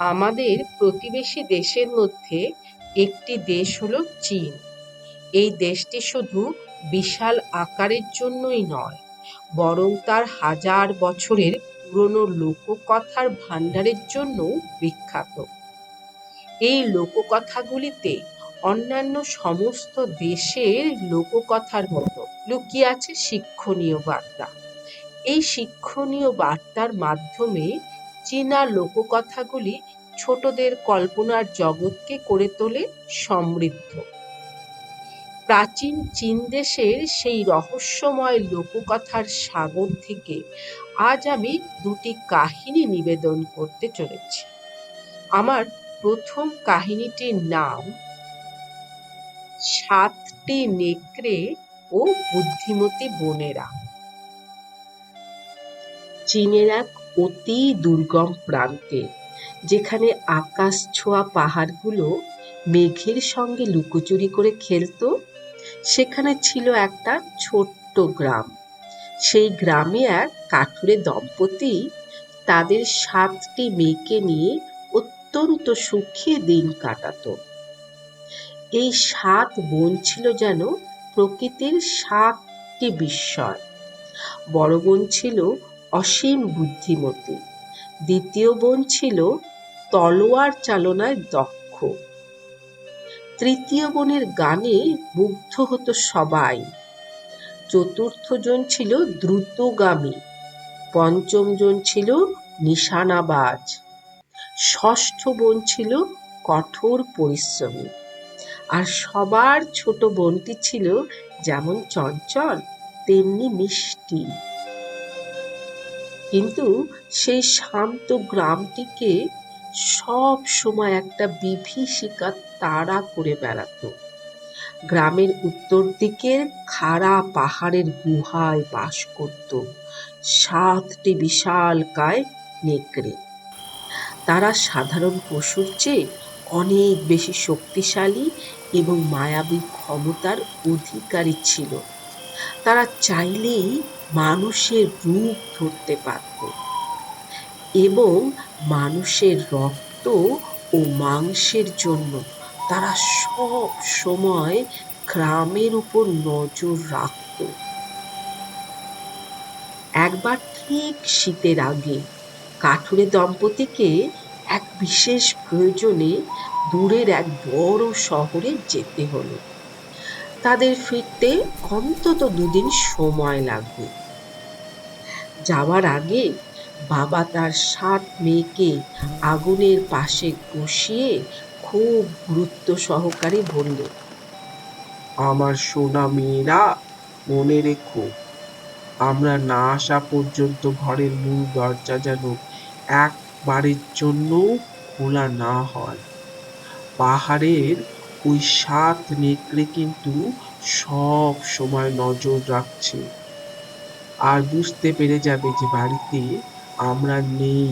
আমাদের প্রতিবেশী দেশের মধ্যে একটি দেশ হলো চীন। এই দেশটি শুধু বিশাল আকারের জন্যই নয়, বরং তার হাজার বছরের পুরনো লোককথার ভাণ্ডারের জন্যও বিখ্যাত। এই লোককথাগুলিতে অন্যান্য সমস্ত দেশের লোককথার মতো লুকিয়ে আছে শিক্ষণীয় বার্তা। এই শিক্ষণীয় বার্তার মাধ্যমে চীনা লোককথাগুলি ছোটদের কল্পনার জগৎকে করে তোলে সমৃদ্ধ। প্রাচীন চীন দেশের সেই রহস্যময় লোককথার সাগর থেকে আজ আমি দুটি কাহিনী নিবেদন করতে চলেছি। আমার প্রথম কাহিনীটির নাম সাতটি নেকড়ে ও বুদ্ধিমতী বোনেরা। চীনের এক অতি দুর্গম প্রান্তে, যেখানে আকাশ ছোঁয়া পাহাড়গুলো মেঘের সঙ্গে লুকোচুরি করে খেলতো, সেখানে ছিল একটা ছোট্ট গ্রাম। সেই গ্রামে এক কাঠুরে দম্পতি তাদের 7টি মেয়েকে নিয়ে অত্যন্ত সুখে দিন কাটাতো। এই 7 বোন ছিল যেন প্রকৃতির 7টি বিস্ময়। বড় বোন ছিল অসীম বুদ্ধিমতী, দ্বিতীয় বোন ছিল তলোয়ার চালনায় দক্ষ, তৃতীয় বোনের গানে মুগ্ধ হতো সবাই, চতুর্থ জন ছিল দ্রুতগামী, পঞ্চম জন ছিল নিশানাবাজ, ষষ্ঠ বোন ছিল কঠোর পরিশ্রমী, আর সবার ছোট বোনটি ছিল যেমন চঞ্চল তেমনি মিষ্টি। কিন্তু সেই শান্ত গ্রামটিকে সব সময় একটা বিভীষিকা তাড়া করে বেড়াতো। গ্রামের উত্তর দিকের খাড়া পাহাড়ের গুহায় বাস করত 7টি বিশালকায় নেকড়ে। তারা সাধারণ পশুর চেয়ে অনেক বেশি শক্তিশালী এবং মায়াবী ক্ষমতার অধিকারী ছিল। তারা চাইলেই মানুষের রূপ ধরতে পারত এবং মানুষের রক্ত ও মাংসের জন্য তারা সব সময় গ্রামের উপর নজর রাখত। একবার ঠিক শীতের আগে কাঠুরে দম্পতিকে এক বিশেষ প্রয়োজনে দূরের এক বড় শহরে যেতে হলো। তাদের ফিরতে অন্তত 2 দিন সময় লাগবে। যাওয়ার আগে বাবা তার 7 মেয়েকে আগুনের পাশে বসিয়ে খুব গুরুত্ব সহকারে বলল, আমার সোনা মেয়েরা, মনে রেখো, আমরা না আসা পর্যন্ত ঘরের মূল দরজা যেন একবারের জন্য খোলা না হয়। পাহাড়ের ওই 7 নেকড়ে কিন্তু সব সময় নজর রাখছে, আর বুঝতে পেরে যাবে যে বাড়িতে আমরা নেই।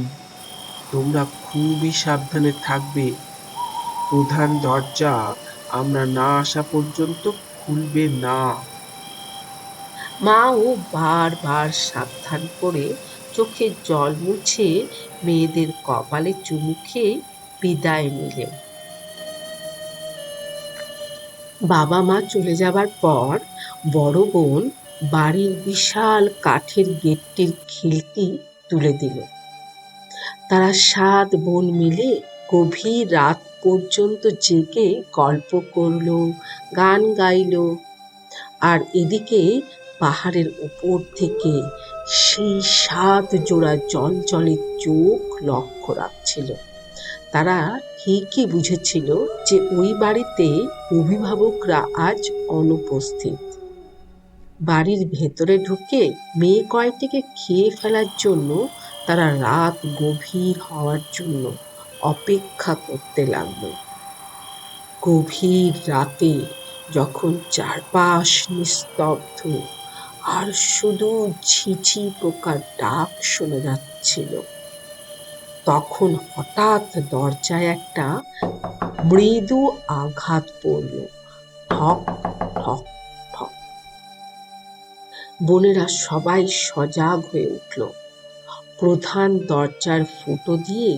তোমরা খুবই সাবধানে থাকবে। প্রধান দরজা আমরা না আসা পর্যন্ত খুলবে না। মাও বারবার সাবধান করে চোখের জল মুছে মেয়েদের কপালে চুমু খেয়ে বিদায় নিলেন। বাবা মা চলে যাবার পর বড় বোন বাড়ির বিশাল কাঠের গেটটির খিলটি তুলে দিল। তারা 7 বোন মিলে গভীর রাত পর্যন্ত জেগে গল্প করলো, গান গাইলো, আর এদিকে পাহাড়ের উপর থেকে সেই 7 জোড়া চঞ্চলের চোখ লক্ষ্য রাখছিল। তারা ঠিকই বুঝেছিল যে ওই বাড়িতে অভিভাবকরা আজ অনুপস্থিত। বাড়ির ভেতরে ঢুকে মেয়ে কয়টিকে খেয়ে ফেলার জন্য তারা রাত গভীর হওয়ার জন্য অপেক্ষা করতে লাগলো। গভীর রাতে যখন চারপাশ নিস্তব্ধ আর শুধু ঝিঝি পোকার ডাক শোনা যাচ্ছিল, তখন হঠাৎ দরজায় একটা মৃদু আঘাত পড়ল। ঠক ঠক ঠক। বোনেরা সবাই সজাগ হয়ে উঠল। প্রধান দরজার ফুটো দিয়ে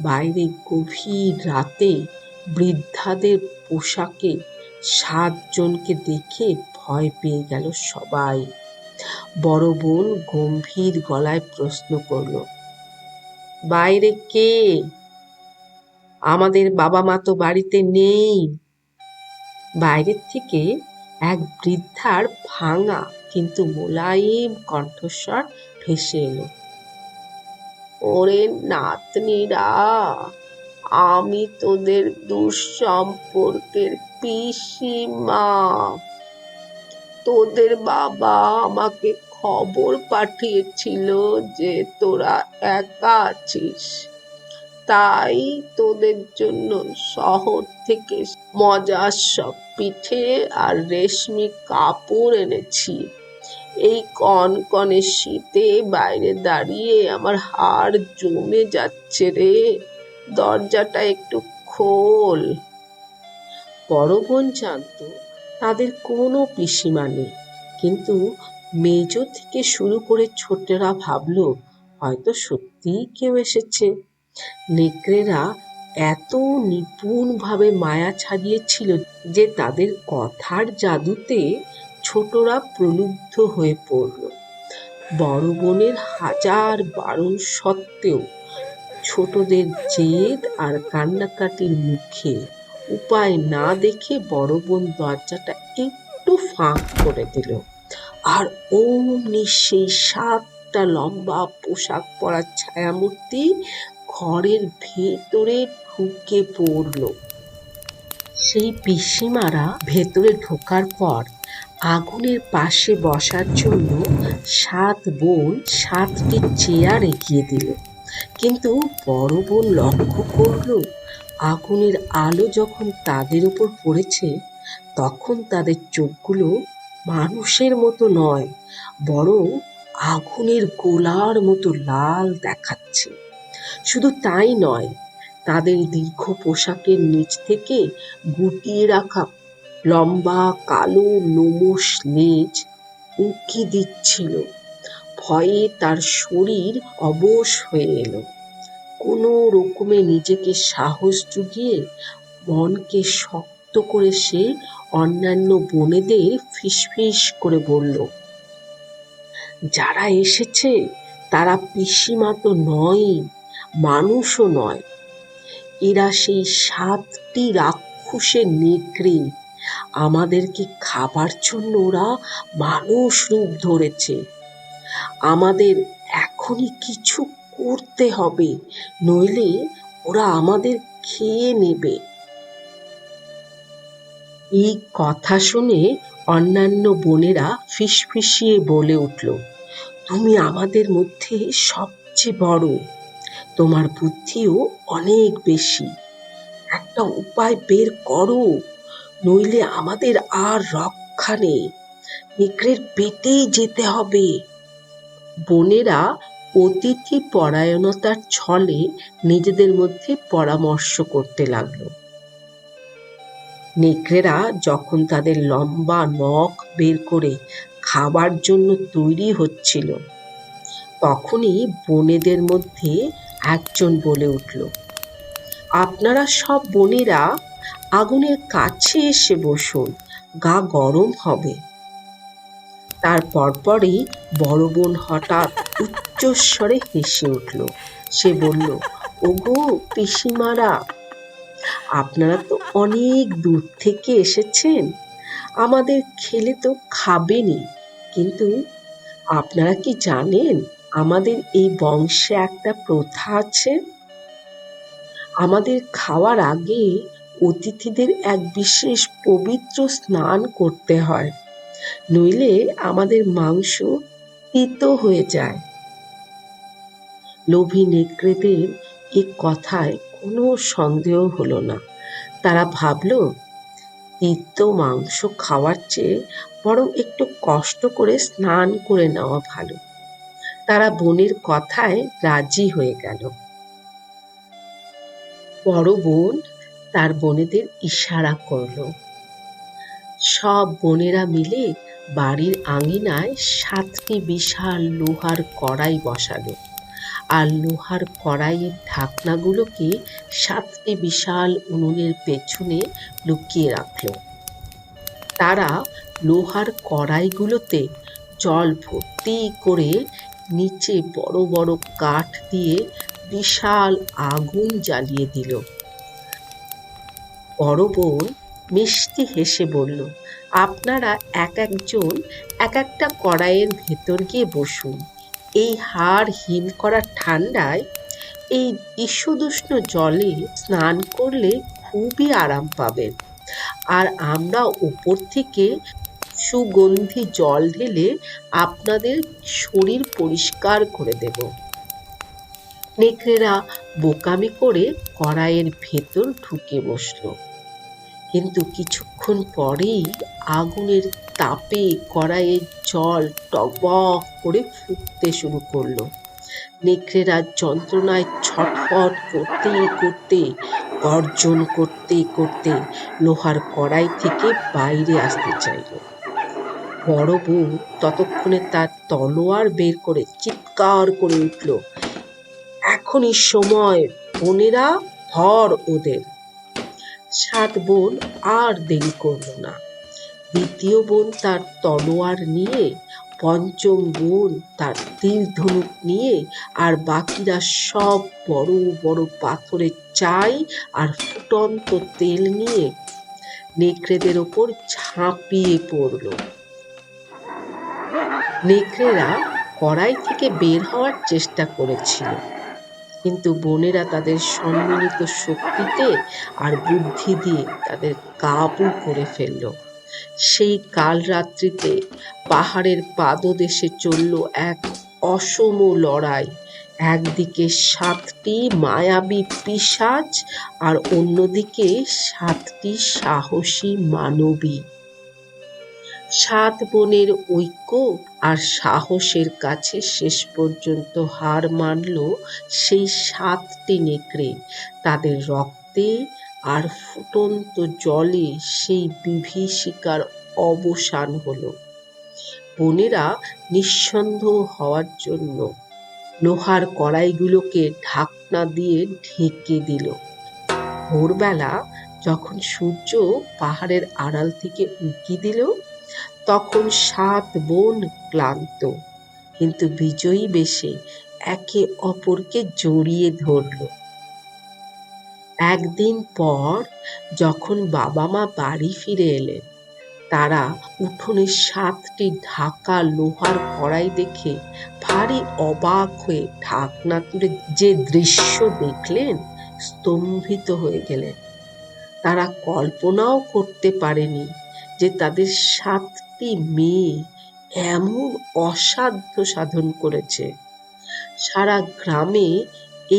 বাইরে গভীর রাতে বৃদ্ধাদের পোশাকে 7 জনকে দেখে ভয় পেয়ে গেল সবাই। বড় বোন গম্ভীর গলায় প্রশ্ন করল, বাইরে কে? আমাদের বাবা মা তো বাড়িতে নেই। বাইরের থেকে এক বৃদ্ধার ভাঙা কিন্তু মোলায়েম কণ্ঠস্বর ভেসে এলো, ওরে নাতনিরা, আমি তোদের দুঃসম্পর্কের পিসিমা। তোদের বাবা আমাকে খবর পাঠিয়েছিল যে তোরা একা আছিস, তাই তোদের জন্য শহর থেকে মজার সব পিঠে আর রেশমি কাপড় এনেছি। এই কনকনে শীতে বাইরে দাঁড়িয়ে আমার হাড় জমে যাচ্ছে রে, দরজাটা একটু খোল। বড় বোন জানতো তাদের কোনো পিসিমা নেই, কিন্তু মেজ থেকে শুরু করে ছোটরা ভাবলো হয়তো সত্যিই কেউ এসেছে। নেকড়েরা এত নিপুণভাবে মায়া ছাড়িয়েছিল যে তাদের কথার জাদুতে ছোটরা প্রলুব্ধ হয়ে পড়ল। বড় বোনের হাজার বারণ সত্ত্বেও ছোটদের জেদ আর কান্নাকাটির মুখে উপায় না দেখে বড় বোন দরজাটা একটু ফাঁক করে দিল, আর অমনি সেই 7টা লম্বা পোশাক পরা ছায়ামূর্তি ঘরের ভেতরে ঢুকে পড়ল। সেই পিসিমারা ভেতরে ঢোকার পর আগুনের পাশে বসার জন্য 7 বোন 7টি চেয়ার এগিয়ে দিল, কিন্তু বড় বোন লক্ষ্য করল আগুনের আলো যখন তাদের উপর পড়েছে তখন তাদের চোখগুলো মানুষের মতো নয়, বরং আগুনের গোলার মতো লাল দেখাচ্ছে। শুধু তাই নয়, তাদের দীর্ঘ পোশাকের নিচ থেকে গুটিয়ে রাখা লম্বা কালো লোমশ লেজ উঁকি দিচ্ছিল। ভয়ে তার শরীর অবশ হয়ে এলো। কোনো রকমে নিজেকে সাহস জুগিয়ে মনকে শক্ত করে সে অন্যান্য বোনেদের ফিসফিস করে বলল, যারা এসেছে তারা পিসিমা তো নয়, মানুষও নয়। এরা সেই 7টি রাক্ষসের নেকড়ে। আমাদেরকে খাবার জন্য ওরা মানুষ রূপ ধরেছে। আমাদের এখনই কিছু করতে হবে, নইলে ওরা আমাদের খেয়ে নেবে। এই কথা শুনে অন্যান্য বোনেরা ফিসফিসিয়ে বলে উঠল, তুমি আমাদের মধ্যে সবচেয়ে বড়, তোমার বুদ্ধিও অনেক বেশি। একটা উপায় বের করো, নইলে আমাদের আর রক্ষা নেই, নেকড়ের পেটেই যেতে হবে। বোনেরা অতিথি পরায়ণতার ছলে নিজেদের মধ্যে পরামর্শ করতে লাগলো। নেকড়েরা যখন তাদের লম্বা নখ বের করে খাবার জন্য তৈরি হচ্ছিল, তখনই বোনেদের মধ্যে একজন বলে উঠল, আপনারা সব বোনেরা আগুনের কাছে এসে বসুন, গা গরম হবে। তার পরপরই বড় বোন হঠাৎ উচ্চস্বরে হেসে উঠল। সে বলল, ওগো পিসিমারা, আপনারা তো অনেক দূর থেকে এসেছেন, আমাদের খেলে তো খাবেনই, কিন্তু আপনারা কি জানেন আমাদের এই বংশে একটা প্রথা আছে। আমাদের খাওয়ার আগে অতিথিদের এক বিশেষ পবিত্র স্নান করতে হয়, নইলে আমাদের মাংস তিতো হয়ে যায়। লোভী নেকড়েদের এ কথায় কোনো সন্দেহ হলো না। তারা ভাবল, তিতো মাংস খাওয়ার চেয়ে বরং একটু কষ্ট করে স্নান করে নেওয়া ভালো। তারা বোনের কথায় রাজি হয়ে গেল। বড় বোন তার বোনেদের ইশারা করল। সব বোনেরা মিলে বাড়ির আঙিনায় 7টি বিশাল লোহার কড়াই বসালো আর লোহার কড়াইয়ের ঢাকনাগুলোকে 7টি বিশাল উনুনের পেছনে লুকিয়ে রাখল। তারা লোহার কড়াইগুলোতে জল ভর্তি করে নিচে বড় বড় কাঠ দিয়ে বিশাল আগুন জ্বালিয়ে দিল। বড় বোন মিষ্টি হেসে বলল, আপনারা এক একজন এক একটা কড়াইয়ের ভেতর গিয়ে বসুন। এই হাড় হিম করা ঠান্ডায় এই ঈষদুষ্ণ জলে স্নান করলে খুবই আরাম পাবেন। আর আমরা উপর থেকে সুগন্ধি জল ঢেলে আপনাদের শরীর পরিষ্কার করে দেব। নেকড়েরা বোকামি করে কড়াইয়ের ভেতর ঢুকে বসল, কিন্তু কিছুক্ষণ পরেই আগুনের তাপে কড়াইয়ের জল টগবগ করে ফুটতে শুরু করলো। নেকড়েরা যন্ত্রণায় ছটফট করতে করতে, গর্জন করতে করতে লোহার কড়াই থেকে বাইরে আসতে চাইল। বড় বউ ততক্ষণে তার তলোয়ার বের করে চিৎকার করে উঠল, এখনই সময়, বোনেরা, ধর ওদের। 7 বোন আর দেরি করল না। দ্বিতীয় বোন তার তলোয়ার নিয়ে, পঞ্চম বোন তার তীর ধনুক নিয়ে, আর বাকিরা সব বড় বড় পাথরের চাই আর ফুটন্ত তেল নিয়ে নেকড়েদের ওপর ঝাঁপিয়ে পড়ল। নেকড়েরা কড়াই থেকে বের হওয়ার চেষ্টা করেছিল, কিন্তু বোনেরা তাদের সম্মিলিত শক্তিতে আর বুদ্ধি দিয়ে তাদের কাবু করে ফেলল। সেই কাল রাত্রিতে পাহাড়ের পাদদেশে চলল এক অসম লড়াই। একদিকে 7টি মায়াবী পিশাচ আর অন্যদিকে 7টি সাহসী মানবী। 7 বোনের ঐক্য আর সাহসের কাছে শেষ পর্যন্ত হার মানল সেই 7টি নেকড়ে। তাদের রক্তে আর ফুটন্ত জলে সেই বিভীষিকার অবসান হলো। বোনেরা নিঃসন্দেহ হওয়ার জন্য লোহার কড়াইগুলোকে ঢাকনা দিয়ে ঢেকে দিল। ভোরবেলা যখন সূর্য পাহাড়ের আড়াল থেকে উঁকি দিল, তখন 7 বোন ক্লান্ত কিন্তু বিজয়ী বেশে একে অপরকে জড়িয়ে ধরল। একদিন পর যখন বাবা মা বাড়ি ফিরে এলেন, তারা উঠোনে 7টি ঢাকা লোহার কড়াই দেখে ভারী অবাক হয়ে ঢাকনা তুলে যে দৃশ্য দেখলেন, স্তম্ভিত হয়ে গেলেন। তারা কল্পনাও করতে পারেনি যে তাদের 7টি মেয়ে এমন অসাধ্য সাধন করেছে। সারা গ্রামে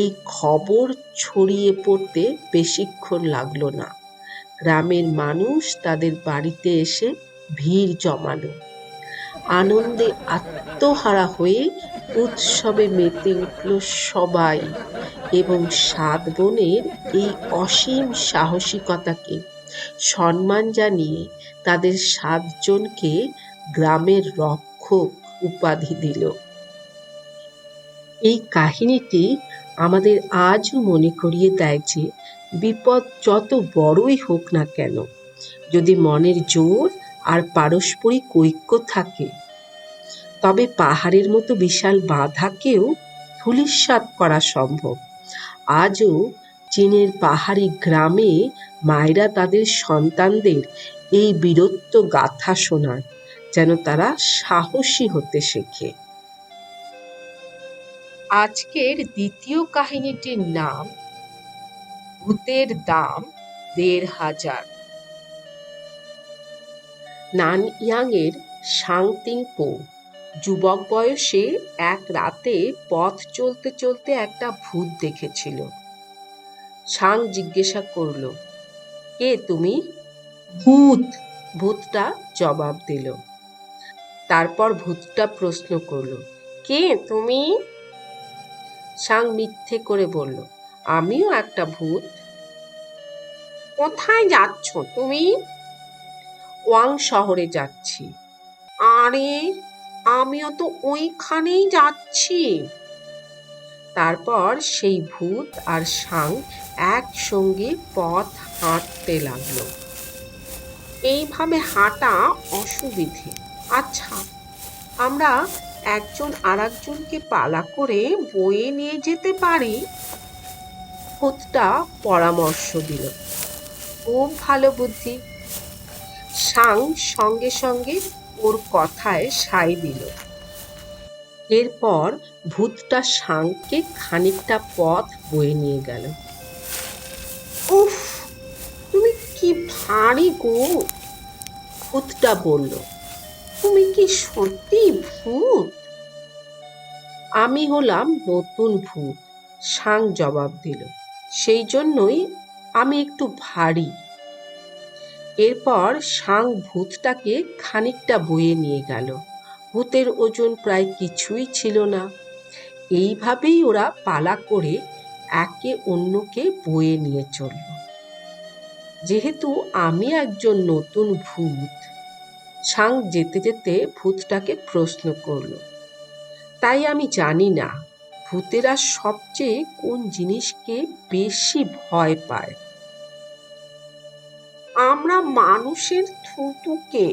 এই খবর ছড়িয়ে পড়তে বেশিক্ষণ লাগলো না। গ্রামের মানুষ তাদের বাড়িতে এসে ভিড় জমালো। আনন্দে আত্মহারা হয়ে উৎসবে মেতে উঠল সবাই, এবং 7 বোনের এই অসীম সাহসিকতাকে সম্মান জানিয়ে তাদের 7 জনকে গ্রামের রক্ষক উপাধি দিল। এই কাহিনীটি আমাদের আজও মনে করিয়ে দেয় যে বিপদ যত বড়ই হোক না কেন, যদি মনের জোর আর পারস্পরিক ঐক্য থাকে, তবে পাহাড়ের মতো বিশাল বাধাকেও ধূলিসাৎ করা সম্ভব। আজও চীনের পাহাড়ি গ্রামে মায়েরা তাদের সন্তানদের এই বীরত্ব গাথা শোনায়, যেন তারা সাহসী হতে শেখে। আজকের দ্বিতীয় কাহিনীটির নাম ভূতের দাম ১,৫০০। নানইয়াংয়ের শাংতিংপো যুবক বয়সে এক রাতে পথ চলতে চলতে একটা ভূত দেখেছিল। শাং জিজ্ঞাসা করল, কে তুমি? ভূত, ভূতটা জবাব দিল। তারপর ভূতটা প্রশ্ন করল, কে তুমি? শাং মিথ্যে করে বলল, আমিও একটা ভূত। কোথায় যাচ্ছ তুমি? ওয়াং শহরে যাচ্ছি। আরে, আমিও তো ওইখানেই যাচ্ছি। তারপর সেই ভূত আর সাং একসঙ্গে পথ হাঁটতে লাগলো। এইভাবে হাঁটা অসুবিধে। আচ্ছা, আমরা একজন আরেকজনকে পালা করে বয়ে নিয়ে যেতে পারি। ভূতটা পরামর্শ দিল। খুব ভালো বুদ্ধি। সাং সঙ্গে সঙ্গে ওর কথায় সাই দিল। এরপর ভূতটা সাংকে খানিকটা পথ বয়ে নিয়ে গেল। উফ, তুমি কি ভারী গো, ভূতটা বলল। তুমি কি সত্যি ভূত? আমি হলাম নতুন ভূত, সাং জবাব দিল। সেই জন্যই আমি একটু ভারী। এরপর সাং ভূতটাকে খানিকটা বয়ে নিয়ে গেল। ভূতের ওজন প্রায় কিছুই ছিল না। এইভাবেই ওরা পালা করে একে অন্যকে বয়ে নিয়ে চলল। যেহেতু আমি একজন নতুন ভূত, সাং যেতে যেতে ভূতটাকে প্রশ্ন করল, তাই আমি জানি না ভূতেরা সবচেয়ে কোন জিনিসকে বেশি ভয় পায়। আমরা মানুষের থুতুকে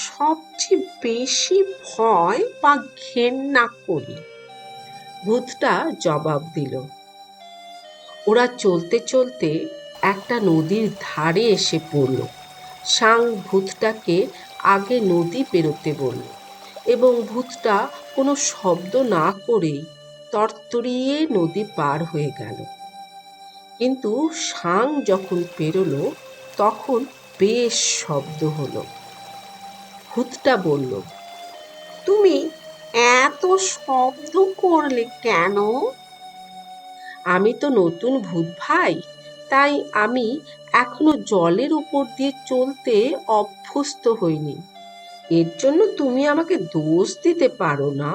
সবচেয়ে বেশি ভয় বা ঘেন্না করি, ভূতটা জবাব দিল। ওরা চলতে চলতে একটা নদীর ধারে এসে পড়ল। সাং ভূতটাকে আগে নদী পেরোতে বলল এবং ভূতটা কোনো শব্দ না করেই তরতরিয়ে নদী পার হয়ে গেল। কিন্তু সাং যখন পেরোলো তখন বেশ শব্দ হলো। ভূতটা বলল, তুমি এত শব্দ করলে কেন? আমি তো নতুন ভূত ভাই, তাই আমি এখনো জলের উপর দিয়ে চলতে অভ্যস্ত হইনি। এর জন্য তুমি আমাকে দোষ দিতে পারো না।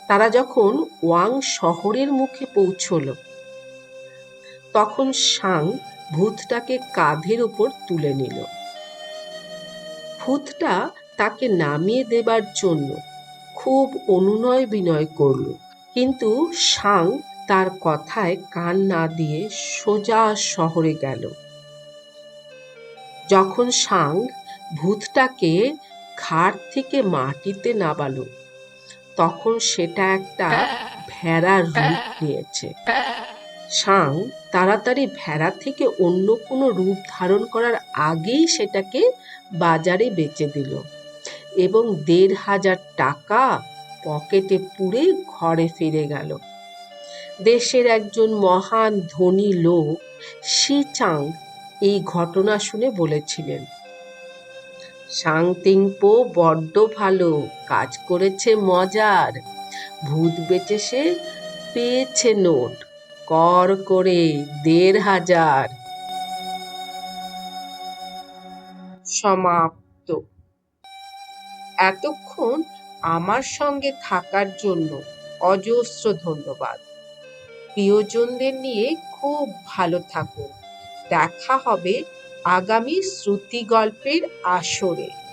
তারা যখন ওয়াং শহরের মুখে পৌঁছলো তখন সাং ভূতটাকে কাঁধের উপর তুলে নিল। ভূতটা তাকে নামিয়ে দেবার জন্য খুব অনুনয় বিনয় করল, কিন্তু সাং তার কথায় কান না দিয়ে সোজা শহরে গেল। যখন সাং ভূতটাকে ঘাট থেকে মাটিতে নামালো তখন সেটা একটা ভেড়ার রূপ নিয়েছে। সাং তাড়াতাড়ি ভেড়া থেকে অন্য কোনো রূপ ধারণ করার আগেই সেটাকে বাজারে বেচে দিল এবং ১,৫০০ টাকা পকেটে পুরে ঘরে ফিরে গেল। দেশের একজন মহান ধনী লোক শি চাং এই ঘটনা শুনে বলেছিলেন, সাংতিংপো বড্ড ভালো কাজ করেছে, মজার। ভূত বেচে সে পেয়েছে নোট, কর করে ১,৫০০। সমাপ্ত। এতক্ষণ আমার সঙ্গে থাকার জন্য অজস্র ধন্যবাদ। প্রিয়জনদের নিয়ে খুব ভালো থাকুন। দেখা হবে আগামী শ্রুতি গল্পের আসরে।